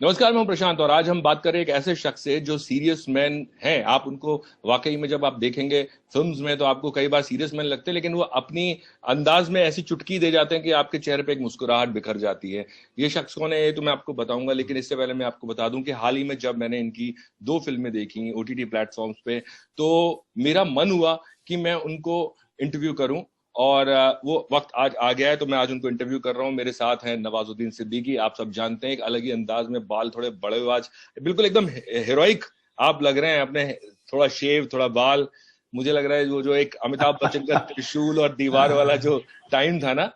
नमस्कार, मैं हूं प्रशांत और आज हम बात कर रहे हैं एक ऐसे शख्स से जो सीरियस मैन हैं। आप उनको वाकई में जब आप देखेंगे फिल्म्स में तो आपको कई बार सीरियस मैन लगते हैं, लेकिन वो अपनी अंदाज में ऐसी चुटकी दे जाते हैं कि आपके चेहरे पे एक मुस्कुराहट बिखर जाती है। ये शख्स कौन है ये तो मैं आपको बताऊंगा, लेकिन इससे पहले मैं आपको बता दूं कि हाल ही में जब मैंने इनकी 2 फिल्में देखी ओटीटी प्लेटफॉर्म्स पे, तो मेरा मन हुआ कि मैं उनको इंटरव्यू करूं और वो वक्त आज आ गया है, तो मैं आज उनको इंटरव्यू कर रहा हूँ। मेरे साथ हैं नवाजुद्दीन सिद्दीकी। आप सब जानते हैं एक अलग ही अंदाज में, बाल थोड़े बड़े हुए आज, बिल्कुल एकदम हीरोइक आप लग रहे हैं। अपने थोड़ा शेव, थोड़ा बाल, मुझे लग रहा है वो जो एक अमिताभ बच्चन का त्रिशूल और दीवार वाला जो टाइम था ना,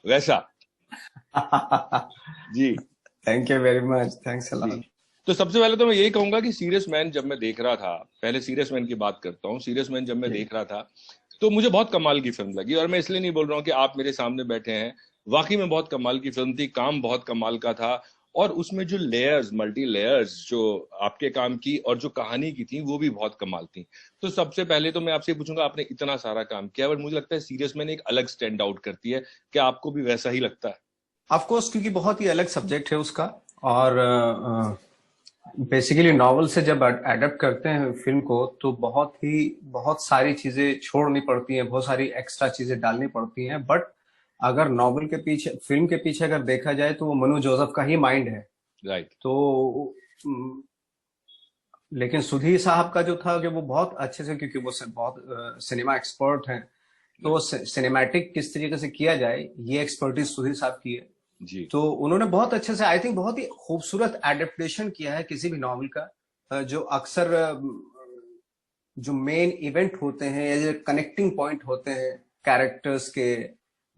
वैसा। जी thank you very much, thanks a जी। लॉट। तो सबसे पहले तो मैं यही कहूंगा कि सीरियस मैन जब मैं देख रहा था, पहले सीरियस मैन की बात करता हूँ। सीरियस मैन जब मैं देख रहा था तो मुझे बहुत कमाल की फिल्म लगी, और मैं इसलिए नहीं बोल रहा हूँ कि आप मेरे सामने बैठे हैं, वाकई में बहुत कमाल की फिल्म थी, काम बहुत कमाल का था। और उसमें जो लेयर्स, मल्टी लेयर्स जो आपके काम की और जो कहानी की थी वो भी बहुत कमाल थी। तो सबसे पहले तो मैं आपसे पूछूंगा, आपने इतना सारा काम किया, बट मुझे लगता है सीरियस मैन एक अलग स्टैंड आउट करती है। क्या आपको भी वैसा ही लगता है? ऑफ कोर्स, क्योंकि बहुत ही अलग सब्जेक्ट है उसका। और बेसिकली नॉवल से जब एडेप्ट करते हैं फिल्म को तो बहुत सारी चीजें छोड़नी पड़ती हैं, बहुत सारी एक्स्ट्रा चीजें डालनी पड़ती हैं। बट अगर नॉवल के पीछे, फिल्म के पीछे अगर देखा जाए तो वो मनु जोसेफ का ही माइंड है। राइट। तो लेकिन सुधीर साहब का जो था कि वो बहुत अच्छे से, क्योंकि वो बहुत सिनेमा एक्सपर्ट हैं, तो वो सिनेमैटिक किस तरीके से किया जाए ये एक्सपर्टीज सुधीर साहब की है। जी तो उन्होंने बहुत अच्छे से, आई थिंक, बहुत ही खूबसूरत एडेप्टेशन किया है किसी भी नॉवल का। जो अक्सर जो मेन इवेंट होते हैं या जो कनेक्टिंग पॉइंट होते हैं कैरेक्टर्स के,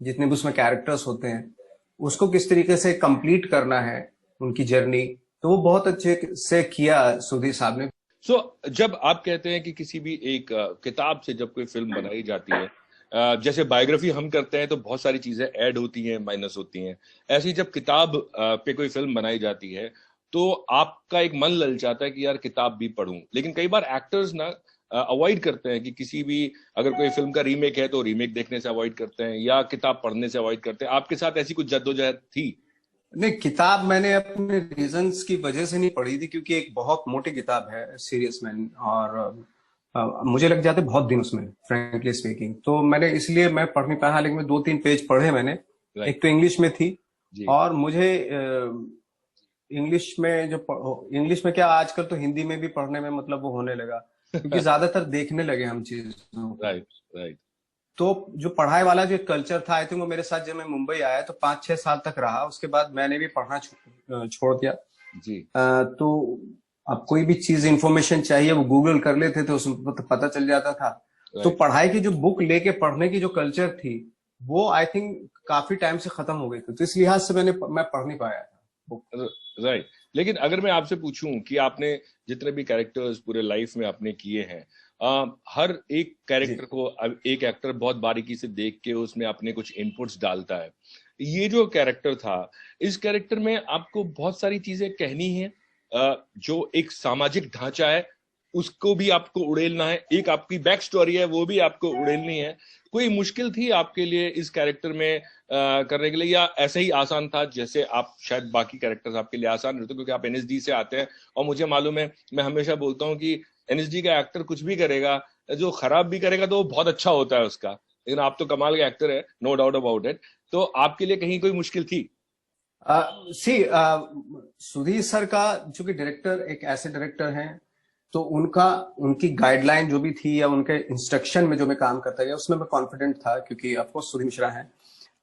जितने भी उसमें कैरेक्टर्स होते हैं, उसको किस तरीके से कंप्लीट करना है उनकी जर्नी, तो वो बहुत अच्छे से किया सुधीर साहब ने। जब आप कहते हैं कि किसी भी एक किताब से जब कोई फिल्म बनाई जाती है, जैसे बायोग्राफी हम करते हैं तो बहुत सारी चीजें ऐड होती हैं, माइनस होती हैं, ऐसी जब किताब पे कोई फिल्म बनाई जाती है तो आपका एक मन ललचाता है कि यार किताब भी पढूं। लेकिन कई बार एक्टर्स ना अवॉइड करते हैं कि किसी भी, अगर कोई फिल्म का रीमेक है तो रीमेक देखने से अवॉइड करते हैं या किताब पढ़ने से अवॉइड करते हैं। आपके साथ ऐसी कुछ जद्दोजहद थी? नहीं, किताब मैंने अपने रीजंस की वजह से नहीं पढ़ी थी, क्योंकि एक बहुत मोटी किताब है सीरियस मैन, और मुझे लग जाते बहुत दिन उसमें, फ्रेंकली स्पीकिंग। तो मैंने इसलिए मैं पढ़ नहीं पाया, लेकिन मैं 2-3 पेज पढ़े मैंने। राइट। एक तो इंग्लिश में थी, जी और मुझे इंग्लिश में इंग्लिश में क्या, आजकल तो हिंदी में भी पढ़ने में मतलब वो होने लगा, क्योंकि ज्यादातर देखने लगे हम चीजों को। Right right. तो जो पढ़ाई वाला जो कल्चर था, आई थिंक वो मेरे साथ जब मैं मुंबई आया तो 5-6 साल तक रहा। उसके बाद मैंने भी पढ़ना छोड़ दिया। जी तो अब कोई भी चीज, इंफॉर्मेशन चाहिए, वो गूगल कर लेते थे, उसमें पता चल जाता था। तो राइट पढ़ाई की जो बुक लेके पढ़ने की जो कल्चर थी, वो आई थिंक काफी टाइम से खत्म हो गई थी। तो इस लिहाज से मैं पढ़ नहीं पाया था बुक। राइट। लेकिन अगर मैं आपसे पूछूं कि आपने जितने भी कैरेक्टर्स पूरे लाइफ में आपने किए हैं, हर एक जी। कैरेक्टर को अब एक एक्टर बहुत बारीकी से देख के उसमें अपने कुछ इनपुट्स डालता है। ये जो कैरेक्टर था, इस कैरेक्टर में आपको बहुत सारी चीजें कहनी है। जो एक सामाजिक ढांचा है उसको भी आपको उड़ेलना है, एक आपकी बैक स्टोरी है वो भी आपको उड़ेलनी है। कोई मुश्किल थी आपके लिए इस कैरेक्टर में करने के लिए, या ऐसे ही आसान था जैसे आप शायद बाकी कैरेक्टर्स आपके लिए आसान रहते क्योंकि आप एनएसडी से आते हैं? और मुझे मालूम है, मैं हमेशा बोलता हूँ कि एनएसडी का एक्टर कुछ भी करेगा, जो खराब भी करेगा तो वो बहुत अच्छा होता है उसका। लेकिन आप तो कमाल के एक्टर है, नो डाउट अबाउट इट। तो आपके लिए कहीं कोई मुश्किल थी? सी सुधीर सर का, चूंकि डायरेक्टर एक ऐसे डायरेक्टर हैं, तो उनकी गाइडलाइन जो भी थी या उनके इंस्ट्रक्शन में जो मैं काम करता गया उसमें मैं कॉन्फिडेंट था, क्योंकि ऑफ कोर्स सुधीर मिश्रा हैं।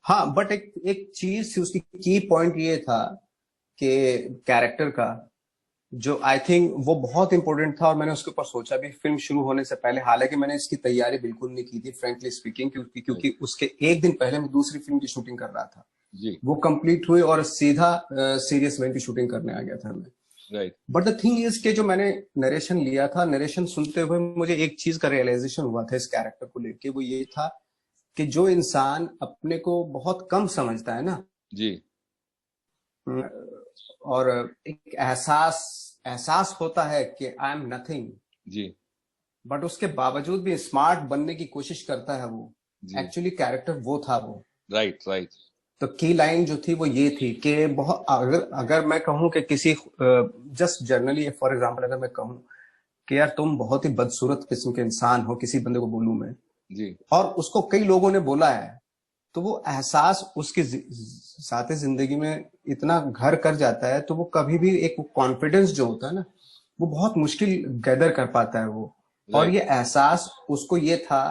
हाँ, बट एक एक चीज थी, उसकी की पॉइंट ये था कि कैरेक्टर का, जो आई थिंक वो बहुत इंपॉर्टेंट था, और मैंने उसके ऊपर सोचा भी फिल्म शुरू होने से पहले। हालांकि मैंने इसकी तैयारी बिल्कुल नहीं की थी, फ्रेंकली स्पीकिंग, क्योंकि उसके एक दिन पहले मैं दूसरी फिल्म की शूटिंग कर रहा था। जी वो कंप्लीट हुई और सीधा सीरियस मैन की शूटिंग करने आ गया था मैं। Right. But the thing is के जो मैंने नरेशन लिया था, नरेशन सुनते हुए मुझे एक चीज का रियलाइजेशन हुआ था इस कैरेक्टर को लेके। वो ये था कि जो इंसान अपने को बहुत कम समझता है ना, जी और एक एहसास एहसास होता है कि आई एम नथिंग, जी बट उसके बावजूद भी स्मार्ट बनने की कोशिश करता है, वो जी। एक्चुअली कैरेक्टर वो था वो। Right right. तो की लाइन जो थी वो ये थी कि बहुत, अगर मैं कहूं कि किसी, जस्ट जनरली फॉर एग्जांपल अगर मैं कहूं कि यार तुम बहुत ही बदसूरत किस्म के इंसान हो, किसी बंदे को बोलूं मैं, जी और उसको कई लोगों ने बोला है, तो वो एहसास उसकी साथ जिंदगी में इतना घर कर जाता है, तो वो कभी भी एक कॉन्फिडेंस जो होता है ना, वो बहुत मुश्किल गैदर कर पाता है वो। और राइट ये एहसास उसको ये था,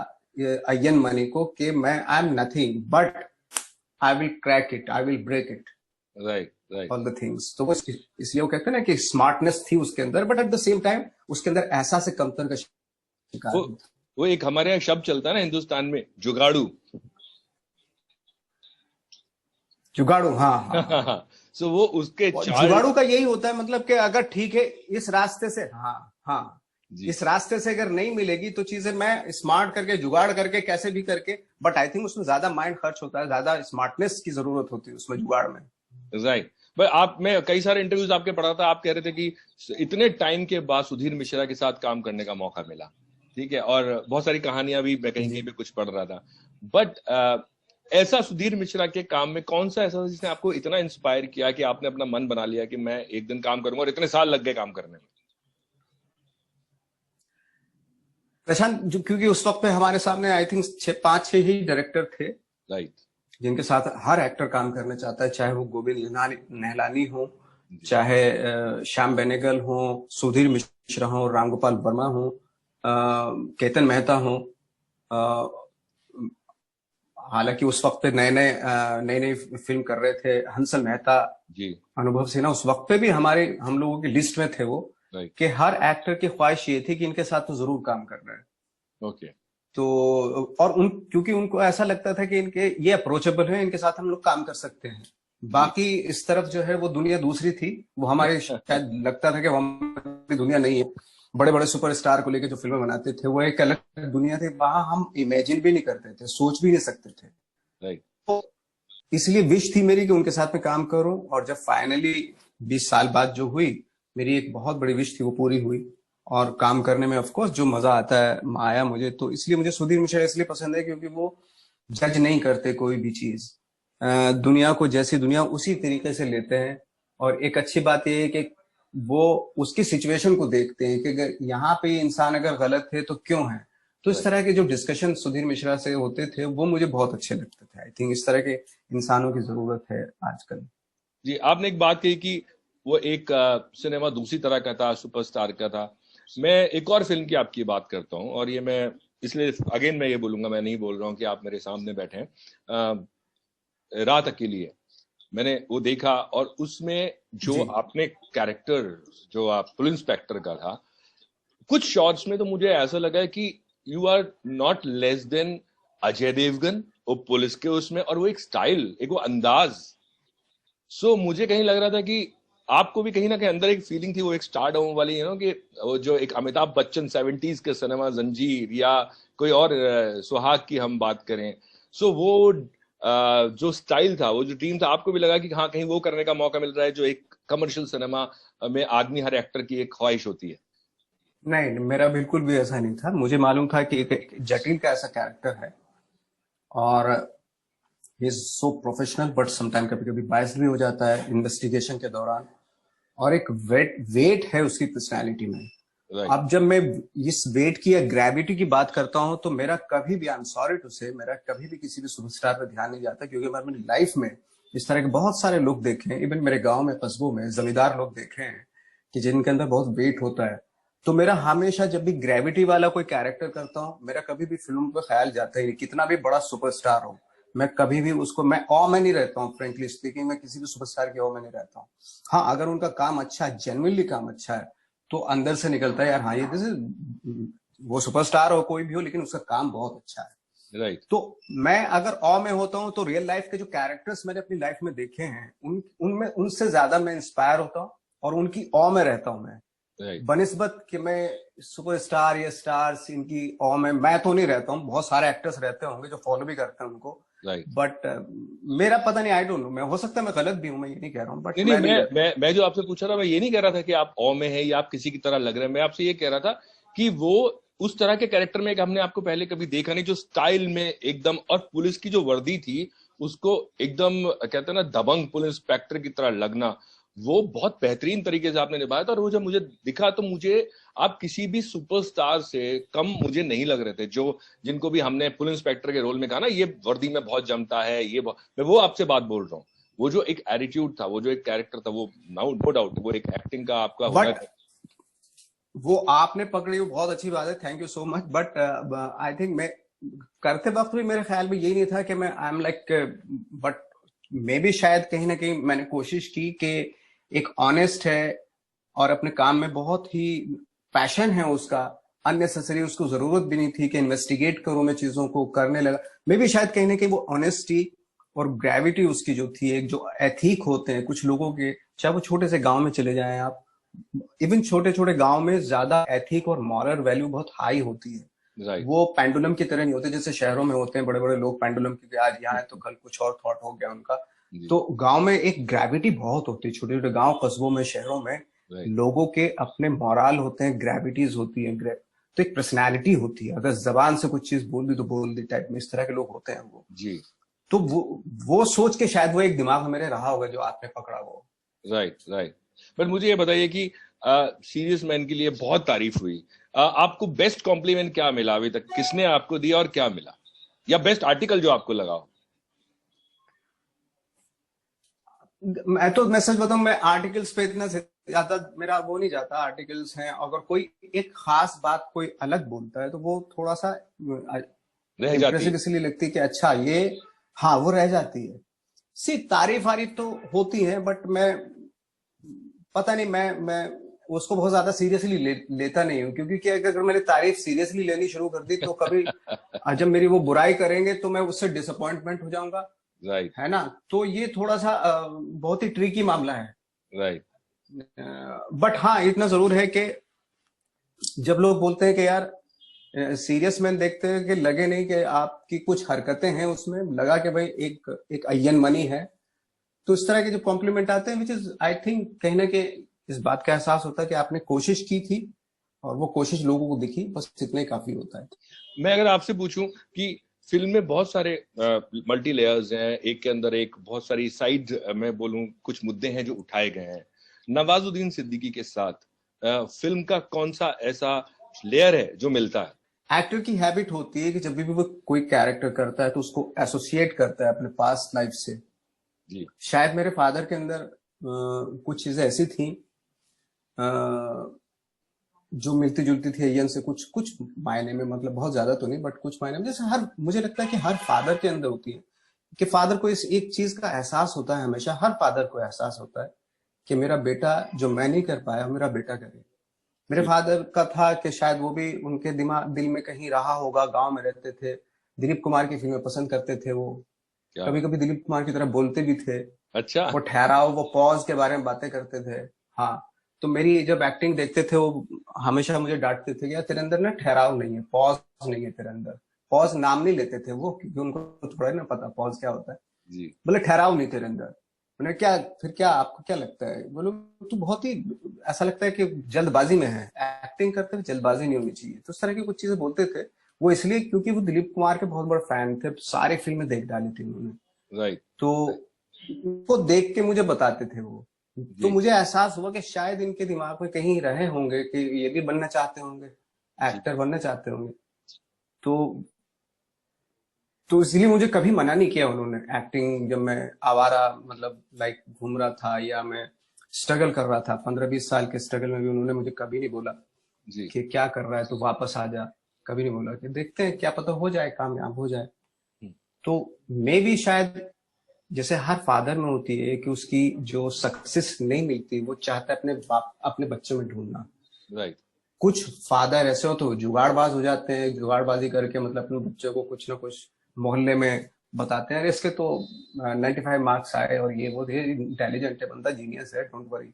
अय्यन मनी को, कि मैं I am nothing but I will crack it, I will break it, right right. All the things. तो वो इसलिए वो कहते हैं ना कि स्मार्टनेस थी उसके अंदर, but at the same time उसके अंदर एहसास कमतर का शिकार वो भी था। वो एक हमारे यहाँ शब्द चलता है ना हिंदुस्तान में, जुगाड़ू। जुगाड़ू, हाँ हाँ हाँ। सो वो उसके और चाल। जुगाड़ू का यही होता है, मतलब कि अगर ठीक है इस रास्ते से, हाँ हाँ, जी इस रास्ते से अगर नहीं मिलेगी तो चीजें मैं स्मार्ट करके, जुगाड़ करके, कैसे भी करके, बट आई थिंक उसमें ज्यादा माइंड खर्च होता है, ज्यादा स्मार्टनेस की जरूरत होती है उसमें, जुगाड़ में। राइट। बट आप, मैं कई सारे इंटरव्यूज आपके पढ़ा था, आप कह रहे थे कि इतने टाइम के बाद सुधीर मिश्रा के साथ काम करने का मौका मिला, ठीक है, और बहुत सारी कहानियां भी मैं कहीं कहीं पे कुछ पढ़ रहा था। बट ऐसा सुधीर मिश्रा के काम में कौन सा ऐसा था जिसने आपको इतना इंस्पायर किया कि आपने अपना मन बना लिया कि मैं एक दिन काम करूंगा, और इतने साल लग गए काम करने में? प्रशांत, जो क्योंकि उस वक्त पे हमारे सामने आई थिंक 5-6 ही डायरेक्टर थे राइट जिनके साथ हर एक्टर काम करना चाहता है, चाहे वो गोविंद निहलानी हो, चाहे श्याम बेनेगल हो, सुधीर मिश्रा हो, रामगोपाल वर्मा हो, केतन मेहता हो। हालांकि उस वक्त पे नए नए फिल्म कर रहे थे हंसल मेहता, जी अनुभव सिन्हा, उस वक्त पे भी हम लोगों की लिस्ट में थे वो, राइट कि हर एक्टर की ख्वाहिश ये थी कि इनके साथ तो जरूर काम करना है। ओके तो और क्योंकि उनको ऐसा लगता था कि इनके ये अप्रोचेबल है, इनके साथ हम लोग काम कर सकते हैं। जी। बाकी इस तरफ जो है वो दुनिया दूसरी थी, वो हमारे शायद लगता था कि वो हमारी दुनिया नहीं है। बड़े बड़े सुपरस्टार को लेकर जो फिल्में बनाते थे वो एक अलग दुनिया थी, वहां हम इमेजिन भी नहीं करते थे, सोच भी नहीं सकते थे। राइट तो इसलिए विश थी मेरी कि उनके साथ में काम करूं, और जब फाइनली 20 साल बाद जो हुई, मेरी एक बहुत बड़ी विश थी वो पूरी हुई। और काम करने में ऑफ कोर्स जो मजा आता है, आया मुझे, तो इसलिए मुझे सुधीर मिश्रा इसलिए पसंद है क्योंकि वो जज नहीं करते कोई भी चीज, दुनिया को जैसी दुनिया उसी तरीके से लेते हैं। और एक अच्छी बात यह है कि वो उसकी सिचुएशन को देखते हैं कि अगर यहाँ पे इंसान अगर गलत है तो क्यों है। तो इस राइट। तरह के जो डिस्कशन सुधीर मिश्रा से होते थे वो मुझे बहुत अच्छे लगते थे। आई थिंक इस तरह के इंसानों की जरूरत है आजकल। जी, आपने एक बात कही कि वो एक सिनेमा दूसरी तरह का था, सुपरस्टार का था। मैं एक और फिल्म की आपकी बात करता हूँ, और ये मैं इसलिए अगेन मैं ये बोलूंगा, मैं नहीं बोल रहा हूँ कि आप मेरे सामने बैठे हैं। रात अकेली है, मैंने वो देखा, और उसमें जो जी आपने कैरेक्टर, जो आप पुलिस इंस्पेक्टर का था, कुछ शॉट्स में तो मुझे ऐसा लगा है कि you are not less than Ajay Devgan वो पुलिस के उसमें, और वो एक स्टाइल, एक वो अंदाज। सो मुझे कहीं लग रहा था कि आपको भी कहीं ना कहीं अंदर एक फीलिंग थी, वो एक स्टारडम वाली, है ना, कि वो जो एक अमिताभ बच्चन 70s के सिनेमा, जंजीर या कोई और सुहाग की हम बात करें, सो वो जो स्टाइल था, वो जो टीम था, आपको भी लगा कि हाँ कहीं वो करने का मौका मिल रहा है जो एक कमर्शियल सिनेमा में आदमी, हर एक्टर की एक ख्वाहिश होती है? नहीं, मेरा बिल्कुल भी ऐसा नहीं था। मुझे मालूम था कि एक जटिल का ऐसा कैरेक्टर है, और he is so professional, but sometime कभी कभी बायस भी हो जाता है इन्वेस्टिगेशन के दौरान, और एक वेट है उसकी पर्सनैलिटी में। राइट अब जब मैं इस वेट की या ग्रेविटी की बात करता हूं तो मेरा कभी भी, आई एम सॉरी टू से, मेरा कभी भी किसी भी सुपरस्टार पे ध्यान नहीं जाता, क्योंकि मैंने अपनी लाइफ में इस तरह के बहुत सारे लोग देखे हैं, इवन मेरे गांव में, कस्बों में जमींदार लोग देखे हैं कि जिनके अंदर बहुत वेट होता है। तो मेरा हमेशा जब भी ग्रेविटी वाला कोई कैरेक्टर करता हूं, मेरा कभी भी फिल्म पे ख्याल जाता ही नहीं, कितना भी बड़ा सुपरस्टार हो, मैं कभी भी उसको, मैं ऑ में नहीं रहता हूँ। फ्रेंकली स्पीकिंग, मैं किसी भी सुपरस्टार की ऑ में नहीं रहता हूँ। हाँ, अगर उनका काम अच्छा है, जेन्युइनली काम अच्छा है, तो अंदर से निकलता है यार, हाँ ये वो सुपरस्टार हो कोई भी हो, लेकिन उसका काम बहुत अच्छा है। राइट तो मैं अगर ऑ में होता हूं तो रियल लाइफ के जो कैरेक्टर्स मैंने अपनी लाइफ में देखे हैं, उनमें उनसे ज्यादा मैं इंस्पायर होता हूं, और उनकी ऑ में रहता हूं मैं, राइट। बनिस्बत कि मैं सुपरस्टार या स्टार्स इनकी ऑ में मैं तो नहीं रहता हूं। बहुत सारे एक्टर्स रहते होंगे जो फॉलो भी करते हैं उनको, राइट। बट मेरा पता नहीं, आई डोंट नो, मैं हो सकता है मैं गलत भी हूं, मैं ये नहीं कह रहा हूं, बट नहीं नहीं, मैं नहीं रहता। मैं जो आपसे पूछ रहा था, मैं ये नहीं कह रहा था कि आप ओ में है या आप किसी की तरह लग रहे हैं। मैं आपसे ये कह रहा था कि वो उस तरह के कैरेक्टर में, हमने आपको पहले कभी देखा नहीं, जो स्टाइल में एकदम, और पुलिस की जो वर्दी थी उसको एकदम कहते हैं ना दबंग पुलिस इंस्पेक्टर की तरह लगना, वो बहुत बेहतरीन तरीके से आपने निभाया था। और वो जब मुझे दिखा तो मुझे आप किसी भी सुपरस्टार से कम मुझे नहीं लग रहे थे, जो जिनको भी हमने पुलिस इंस्पेक्टर के रोल में कहा ना ये वर्दी में बहुत जमता है, मैं वो आपसे बात बोल रहा हूँ। वो जो एक एटीट्यूड था, वो जो एक कैरेक्टर था, वो नो डाउट वो एक एक्टिंग का आपका हुनर बट है। वो आपने पकड़ी, वो बहुत अच्छी बात है, thank you so much. But I think मैं करते वक्त भी मेरे ख्याल में यही नहीं था कि मैं आई एम लाइक, बट मे भी शायद कहीं ना कहीं मैंने कोशिश की कि एक ऑनेस्ट है और अपने काम में बहुत ही पैशन है उसका, अननेसेसरी उसको जरूरत भी नहीं थी कि इन्वेस्टिगेट करूं मैं चीजों को, करने लगा। मे भी शायद कहीं ना कहीं वो ऑनेस्टी और ग्रेविटी उसकी जो थी, एक जो एथिक होते हैं कुछ लोगों के, चाहे वो छोटे से गांव में चले जाएं आप, इवन छोटे छोटे गांव में ज्यादा एथिक और मॉरल वैल्यू बहुत हाई होती है। राइट। वो पेंडुलम की तरह नहीं होते जैसे शहरों में होते हैं बड़े बड़े लोग पेंडुलम की, आज यहाँ है तो कल कुछ और थॉट हो गया उनका। जी। तो गांव में एक ग्रेविटी बहुत होती है, छोटे छोटे गांव कस्बों में शहरों में राइट। लोगों के अपने मॉरल होते हैं, ग्रेविटीज होती है, तो एक पर्सनैलिटी होती है, अगर जबान से कुछ चीज बोल दी तो बोल दी टाइप में, इस तरह के लोग होते हैं वो। जी। तो वो सोच के शायद वो एक दिमाग में मेरे रहा होगा जो आपने पकड़ा वो। Right right. बट मुझे ये बताइए कि सीरियस मैन के लिए बहुत तारीफ हुई, आपको बेस्ट कॉम्प्लीमेंट क्या मिला अभी तक, किसने आपको दिया और क्या मिला, या बेस्ट आर्टिकल जो आपको लगा हो? मैं सच बताऊं, मैं आर्टिकल्स पे इतना ज्यादा मेरा वो नहीं जाता। आर्टिकल्स हैं, अगर कोई एक खास बात कोई अलग बोलता है तो वो थोड़ा सा रह जाती इम्प्रेसिव है। इसलिए लगती है कि अच्छा ये, हाँ वो रह जाती है। सी तारीफ वारीफ तो होती है, बट मैं पता नहीं, मैं उसको बहुत ज्यादा सीरियसली लेता नहीं हूँ, क्योंकि क्या अगर मैंने तारीफ सीरियसली लेनी शुरू कर दी तो कभी जब मेरी वो बुराई करेंगे तो मैं उससे डिसअपॉइंटमेंट हो जाऊंगा, राइट है ना। तो ये थोड़ा सा बहुत ही ट्रिकी मामला है। राइट। बट हाँ इतना जरूर है कि जब लोग बोलते हैं कि यार सीरियस मैन देखते हैं कि लगे नहीं कि आपकी कुछ हरकतें हैं उसमें, लगा कि भाई एक एक अय्यन मनी है, तो इस तरह के जो कॉम्प्लीमेंट आते हैं, विच इज आई थिंक कहीं ना कहीं इस बात का एहसास होता है कि आपने कोशिश की थी और वो कोशिश लोगों को दिखी, बस इतना ही काफी होता है। मैं अगर आपसे पूछूं कि फिल्म में बहुत सारे मल्टी लेयर्स हैं, एक के अंदर एक बहुत सारी साइड, मैं बोलूं कुछ मुद्दे हैं जो उठाए गए हैं, नवाजुद्दीन सिद्दीकी के साथ फिल्म का कौन सा ऐसा लेयर है जो मिलता है? एक्टर की हैबिट होती है कि जब भी वो कोई कैरेक्टर करता है तो उसको एसोसिएट करता है अपने पास्ट लाइफ से। जी। शायद मेरे फादर के अंदर कुछ चीजें ऐसी थी जो मिलती जुलती थी अय्यन से, कुछ कुछ मायने में, मतलब बहुत ज्यादा तो नहीं बट कुछ मायने में। जैसे हर, मुझे लगता है कि हर फादर के अंदर होती है कि फादर को इस एक चीज का एहसास होता है, हमेशा हर फादर को एहसास होता है कि मेरा बेटा जो मैं नहीं कर पाया मेरा बेटा करे। मेरे जी। फादर का था कि शायद वो भी उनके दिमाग दिल में कहीं रहा होगा, गांव में रहते थे, दिलीप कुमार की फिल्में पसंद करते थे वो, क्या कभी बात। कभी दिलीप कुमार की तरह बोलते भी थे, अच्छा। वो ठहराव वो पॉज के बारे में बातें करते थे। हाँ, तो मेरी जब एक्टिंग देखते थे वो हमेशा मुझे डांटते थे कि यार तेरे अंदर ना ठहराव नहीं है, पॉज नहीं है तेरे अंदर। पॉज नाम नहीं लेते थे वो, क्योंकि उनको थोड़ा ना पता पॉज क्या होता है। जी। बोले ठहराव नहीं तेरे अंदर। मैंने क्या, फिर क्या आपको क्या लगता है? बोलो तू बहुत ही, ऐसा लगता है कि जल्दबाजी में है, एक्टिंग करते हुए जल्दबाजी नहीं होनी चाहिए। तो उस तरह की कुछ चीजें बोलते थे वो, इसलिए क्योंकि वो दिलीप कुमार के बहुत बड़े फैन थे, सारी फिल्में देख डाली थी उन्होंने। राइट। तो वो देख के मुझे बताते थे वो, तो जी। मुझे एहसास हुआ कि शायद इनके दिमाग में कहीं रहे होंगे कि ये भी बनना चाहते होंगे, जी। एक्टर बनना चाहते होंगे। तो तो इसलिए मुझे कभी मना नहीं किया उन्होंने एक्टिंग, जब मैं आवारा मतलब लाइक घूम रहा था या मैं स्ट्रगल कर रहा था 15-20 साल के स्ट्रगल में भी, उन्होंने मुझे कभी नहीं बोला जी। कि क्या कर रहा है तो वापस आ जा। कभी नहीं बोला कि देखते हैं क्या पता हो जाए, कामयाब हो जाए। तो मे भी शायद जैसे हर फादर में होती है कि उसकी जो सक्सेस नहीं मिलती वो चाहता है अपने बाप अपने बच्चों में ढूंढना। राइट। कुछ फादर ऐसे हो तो जुगाड़बाज हो जाते हैं, जुगाड़बाजी करके मतलब अपने बच्चों को कुछ ना कुछ मोहल्ले में बताते हैं, इसके तो 95 मार्क्स आए और ये वो, इंटेलिजेंट है बंदा, जीनियस है, डोंट वरी।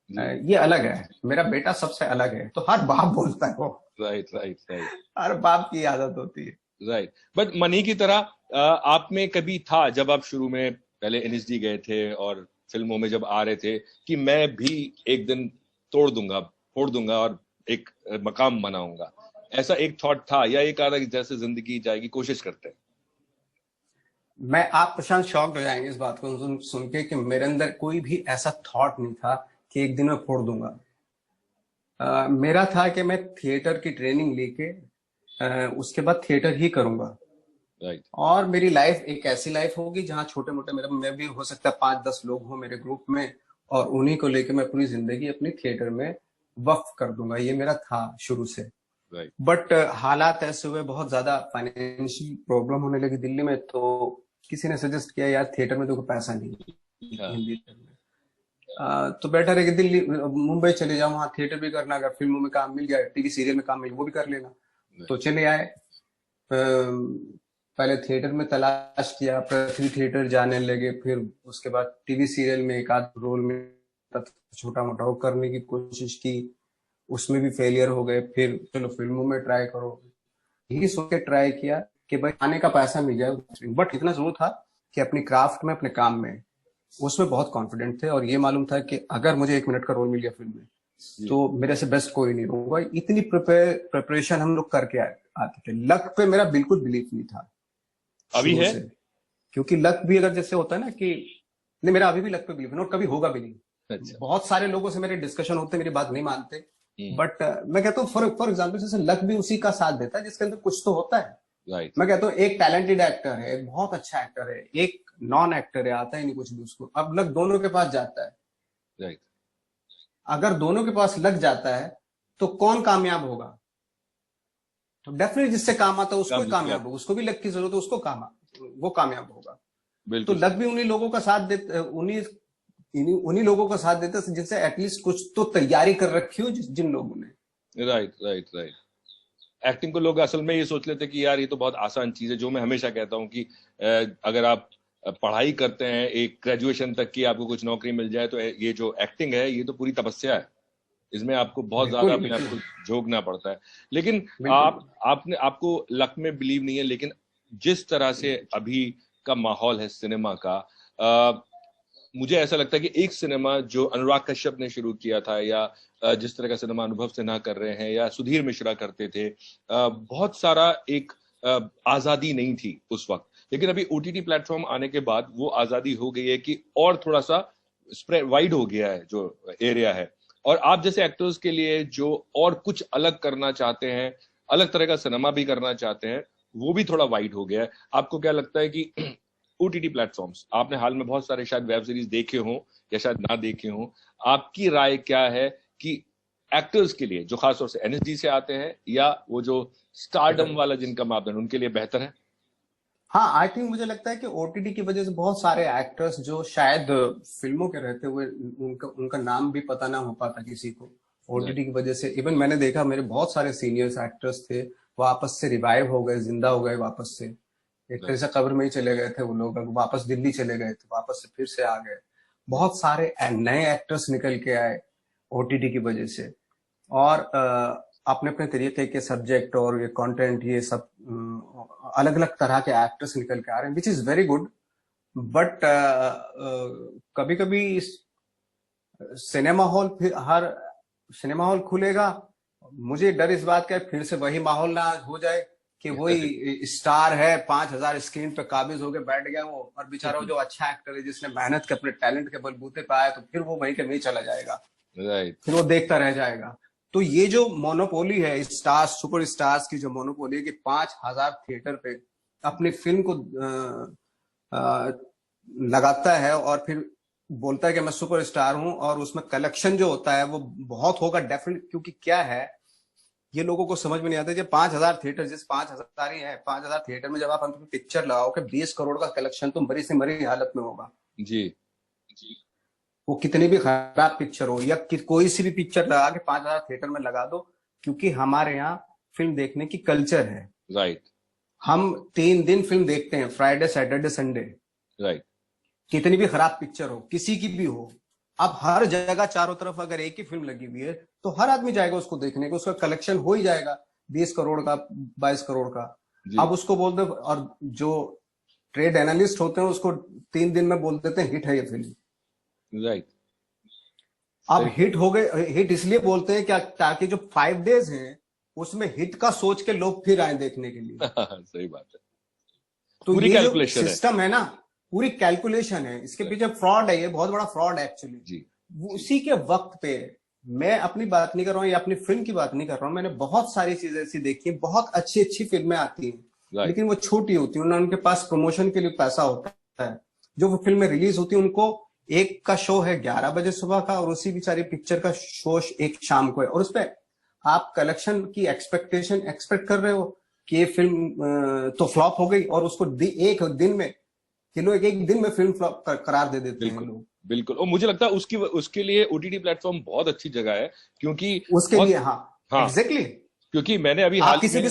जी। ये अलग है, मेरा बेटा सबसे अलग है, तो हर बाप बोलता है वो, राइट राइट राइट। हर बाप की आदत होती है। राइट। बट मनी की तरह आप में कभी था जब आप शुरू में पहले एनएसडी गए थे और फिल्मों में जब आ रहे थे कि मैं भी एक दिन तोड़ दूंगा, फोड़ दूंगा और एक मकाम बनाऊंगा, ऐसा एक थॉट था, या एक आधा कि जैसे जिंदगी जाएगी कोशिश करते हैं? आप प्रशांत शॉक्ड हो जाएंगे इस बात को सुन के कि मेरे अंदर कोई भी ऐसा थॉट नहीं था कि एक दिन मैं फोड़ दूंगा। मेरा था कि मैं थिएटर की ट्रेनिंग लेके उसके बाद थिएटर ही करूंगा। राइट। और मेरी लाइफ एक ऐसी लाइफ होगी जहां छोटे मोटे मेरे में भी हो सकता है 5-10 लोग हो मेरे ग्रुप में, और उन्हीं को लेके मैं पूरी जिंदगी अपनी थिएटर में वक्फ कर दूंगा। ये मेरा था शुरू से। राइट। बट हालात ऐसे हुए, बहुत ज्यादा फाइनेंशियल प्रॉब्लम होने लगी दिल्ली में, तो किसी ने सजेस्ट किया यार थिएटर में तो कोई पैसा नहीं है हाँ। हिंदी में। तो बेटर है कि दिल्ली मुंबई चले जाओ, वहां थिएटर भी करना, अगर फिल्मों में काम मिल गया, टीवी सीरियल में काम मिल गया, वो भी कर लेना। तो चले आए। पहले थिएटर में तलाश किया, पृथ्वी थिएटर जाने लगे, फिर उसके बाद टीवी सीरियल में एक आध रोल में छोटा मोटा वो करने की कोशिश की, उसमें भी फेलियर हो गए। फिर चलो फिल्मों में ट्राई करो, यही सोच के ट्राई किया कि भाई आने का पैसा मिल जाए। बट इतना जरूर था कि अपनी क्राफ्ट में, अपने काम में, उसमें बहुत कॉन्फिडेंट थे, और ये मालूम था कि अगर मुझे 1 मिनट का रोल मिल गया फिल्म में तो मेरे से बेस्ट कोई नहीं होगा। इतनी प्रिपरेशन हम लोग करके आते थे। लक पे मेरा बिल्कुल बिलीफ नहीं था अभी शुरू है? से, क्योंकि लक भी अगर जैसे होता है ना कि नहीं, मेरा अभी भी लक पे बिलीफ है और कभी होगा भी नहीं। अच्छा। बहुत सारे लोगों से मेरे डिस्कशन होते, मेरी बात नहीं मानते, हम्म। बट मैं कहता हूँ फॉर एग्जाम्पल जैसे लक भी उसी का साथ देता है जिसके अंदर कुछ तो होता है। राइट। मैं कहता हूँ एक टैलेंटेड एक्टर है, एक बहुत अच्छा एक्टर है, एक नॉन एक्टर है, आता ही नहीं कुछ भी उसको, अब लक दोनों के पास जाता है। राइट। अगर दोनों के पास लग जाता है तो कौन कामयाब होगा? तो डेफिनेटली जिससे काम आता है उसको ही कामयाब होगा, उसको भी लक की जरूरत है, उसको वो कामयाब होगा। तो बिल्कुल लक भी उन्हीं लोगों का साथ देते, उन्हीं लोगों का साथ देते जिनसे एटलीस्ट कुछ तो तैयारी कर रखी हो, जिन लोगों ने। राइट। राइट। राइट। एक्टिंग को लोग असल में ये सोच लेते कि यार ये तो बहुत आसान चीज है, जो मैं हमेशा कहता हूँ कि अगर आप पढ़ाई करते हैं एक ग्रेजुएशन तक की, आपको कुछ नौकरी मिल जाए, तो ये जो एक्टिंग है ये तो पूरी तपस्या है। इसमें आपको बहुत ज्यादा अपने आप को झोंकना पड़ता है। लेकिन आपको लक में बिलीव नहीं है, लेकिन जिस तरह से अभी का माहौल है सिनेमा का, मुझे ऐसा लगता है कि एक सिनेमा जो अनुराग कश्यप ने शुरू किया था, या जिस तरह का सिनेमा अनुभव सिन्हा कर रहे हैं या सुधीर मिश्रा करते थे, बहुत सारा एक आजादी नहीं थी उस वक्त। लेकिन अभी ओटीटी प्लेटफॉर्म आने के बाद वो आजादी हो गई है कि और थोड़ा सा स्प्रेड वाइड हो गया है जो एरिया है। और आप जैसे एक्टर्स के लिए जो और कुछ अलग करना चाहते हैं, अलग तरह का सिनेमा भी करना चाहते हैं, वो भी थोड़ा वाइड हो गया है। आपको क्या लगता है कि ओटीटी प्लेटफॉर्म्स, आपने हाल में बहुत सारे शायद वेब सीरीज देखे हों या शायद ना देखे हों, आपकी राय क्या है कि एक्टर्स के लिए जो खासतौर से एनएसडी से आते हैं या वो जो स्टारडम वाला जिनका मापदंड, उनके लिए बेहतर है? हाँ, आई थिंक मुझे लगता है कि ओटीटी की वजह से बहुत सारे एक्टर्स जो शायद फिल्मों के रहते हुए उनका नाम भी पता ना हो पाता किसी को, ओटीटी की वजह से। इवन मैंने देखा मेरे बहुत सारे सीनियर्स एक्टर्स थे, वो आपस से रिवाइव हो गए, जिंदा हो गए वापस से। एक तरह से कब्र में ही चले गए थे वो लोग, वापस दिल्ली चले गए थे, वापस से फिर से आ गए। बहुत सारे नए एक्टर्स निकल के आए ओटीटी की वजह से, और अपने अपने तरीके के सब्जेक्ट और ये कंटेंट, ये सब अलग अलग तरह के एक्टर्स निकल के आ रहे हैं, which is very good. But कभी कभी सिनेमा हॉल, फिर हर सिनेमा हॉल खुलेगा, मुझे डर इस बात का फिर से वही माहौल ना हो जाए कि वही स्टार है 5,000 स्क्रीन पे काबिज होके बैठ गया वो, और बेचारा जो अच्छा एक्टर है जिसने मेहनत के अपने टैलेंट के बलबूते पे आया, तो फिर वो वहीं के वहीं चला जाएगा। राइट। फिर वो देखता रह जाएगा। तो ये जो मोनोपोली है स्टार्स, सुपर स्टार्स की जो मोनोपोली है कि 5,000 थिएटर पे अपनी फिल्म को लगाता है और फिर बोलता है कि मैं सुपर स्टार हूं, और उसमें कलेक्शन जो होता है वो बहुत होगा डेफिनेट। क्योंकि क्या है, ये लोगों को समझ में नहीं आता, जब 5,000 थिएटर, जिस 5,000 ही है, 5,000 थिएटर में जब आप अंत में पिक्चर लगाओ कि 20 करोड़ का कलेक्शन, तो मरी से मरी हालत में होगा जी। वो कितनी भी खराब पिक्चर हो, या कोई सी भी पिक्चर लगा के 5,000 थिएटर में लगा दो, क्योंकि हमारे यहाँ फिल्म देखने की कल्चर है। राइट। हम 3 दिन फिल्म देखते हैं, फ्राइडे सैटरडे संडे। राइट। कितनी भी खराब पिक्चर हो, किसी की भी हो, अब हर जगह चारों तरफ अगर एक ही फिल्म लगी हुई है तो हर आदमी जाएगा उसको देखने को, उसका कलेक्शन हो ही जाएगा 20 करोड़ का, 22 करोड़ का। अब उसको बोल दो, और जो ट्रेड एनालिस्ट होते हैं उसको 3 दिन में बोल देते हैं हिट है ये फिल्म। राइट। अब हिट हो गए, हिट इसलिए बोलते हैं क्या, ताकि जो 5 डेज हैं उसमें हिट का सोच के लोग फिर आए देखने के लिए। सही बात है। तो पूरी ये जो कैलकुलेशन है। सिस्टम है ना, पूरी कैलकुलेशन है, इसके पीछे फ्रॉड है, ये बहुत बड़ा फ्रॉड है एक्चुअली। जी उसी के वक्त पे, मैं अपनी बात नहीं कर रहा हूँ या अपनी फिल्म की बात नहीं कर रहा हूँ, मैंने बहुत सारी चीजें ऐसी देखी हैं, बहुत अच्छी अच्छी फिल्में आती हैं, राइट लेकिन वो छोटी होती है, ना उनके पास प्रमोशन के लिए पैसा होता है। जो वो फिल्में रिलीज होती है, उनको एक का शो है 11 बजे सुबह का, और उसी बेचारी पिक्चर का शो एक शाम को है, और उसपे आप कलेक्शन की एक्सपेक्टेशन एक्सपेक्ट कर रहे हो कि ये फिल्म तो फ्लॉप हो गई, और उसको एक दिन में, कि लोग एक दिन में फिल्म फ्लॉप करार दे देते हैं बिल्कुल लोग। बिल्कुल। और मुझे लगता है उसके लिए ओटीटी प्लेटफॉर्म बहुत अच्छी जगह है, क्योंकि उसके बहुत, लिए हाँ, हाँ, एग्जैक्टली। क्योंकि मैंने अभी आप हाल ही किसी भी में,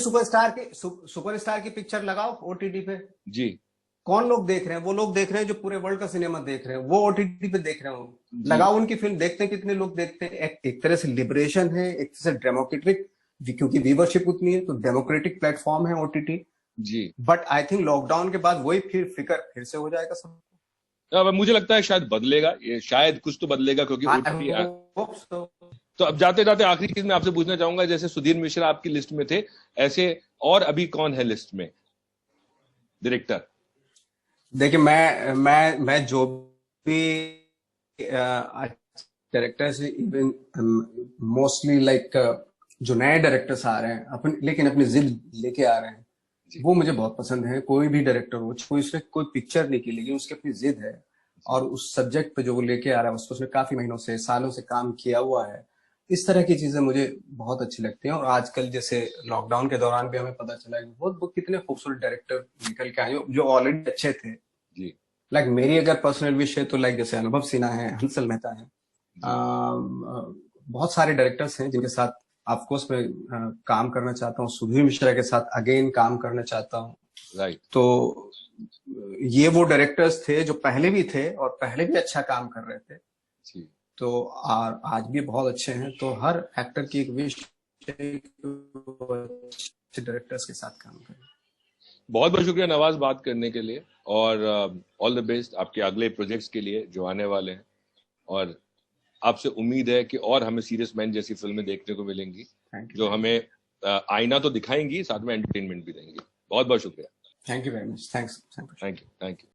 सुपरस्टार की पिक्चर लगाओ ओटीटी पे, जी कौन लोग देख रहे हैं? वो लोग देख रहे हैं जो पूरे वर्ल्ड का सिनेमा देख रहे हैं, वो ओटीटी पे देख रहे हैं। जी लगाओ उनकी फिल्म, देखते हैं कितने लोग देखते हैं। एक तरह से लिबरेशन है, एक तरह से डेमोक्रेटिक, क्योंकि व्यूवरशिप उतनी है, तो डेमोक्रेटिक प्लेटफॉर्म है ओटीटी। जी। बट आई थिंक लॉकडाउन के बाद वही फिकर फिर से हो जाएगा सब। अब मुझे लगता है शायद बदलेगा, ये शायद कुछ तो बदलेगा, क्योंकि आई ओटीटी। Hope so. तो अब जाते जाते आखिरी चीज मैं आपसे पूछना चाहूंगा, जैसे सुधीर मिश्रा आपकी लिस्ट में थे, ऐसे और अभी कौन है लिस्ट में डायरेक्टर? देखिए, मैं जो भी डायरेक्टर से, इवन मोस्टली लाइक जो नए डायरेक्टर्स आ रहे हैं अपने, लेकिन अपनी जिद लेके आ रहे हैं, जी वो मुझे बहुत पसंद है। कोई भी डायरेक्टर हो, कोई उसने कोई पिक्चर नहीं की, लेकिन उसकी अपनी जिद है, और उस सब्जेक्ट पे जो वो लेके आ रहा है, उसको उसने काफी महीनों से, सालों से काम किया हुआ है। इस तरह की चीजें मुझे बहुत अच्छी लगती हैं। और आजकल जैसे लॉकडाउन के दौरान भी हमें पता चला कि बहुत कितने खूबसूरत डायरेक्टर निकल के आए जो ऑलरेडी अच्छे थे। जी लाइक मेरी अगर पर्सनल विश है तो लाइक जैसे अनुभव सिन्हा है, हंसल मेहता है, जी बहुत सारे डायरेक्टर्स हैं जिनके साथ ऑफकोर्स मैं काम करना चाहता हूँ। सुधीर मिश्रा के साथ अगेन काम करना चाहता हूँ। राइट। तो ये वो डायरेक्टर्स थे जो पहले भी थे और पहले भी अच्छा काम कर रहे थे, जी तो और आज भी बहुत अच्छे हैं। तो हर एक्टर की एक विश है कि वो अच्छे डायरेक्टर्स के साथ काम करें। बहुत बहुत शुक्रिया नवाज बात करने के लिए, और ऑल द बेस्ट आपके अगले प्रोजेक्ट्स के लिए जो आने वाले हैं। और आपसे उम्मीद है कि और हमें सीरियस मैन जैसी फिल्में देखने को मिलेंगी, जो हमें आईना तो दिखाएंगी, साथ में एंटरटेनमेंट भी देंगी। बहुत बहुत शुक्रिया। Thank you very much. Thanks. Thank you.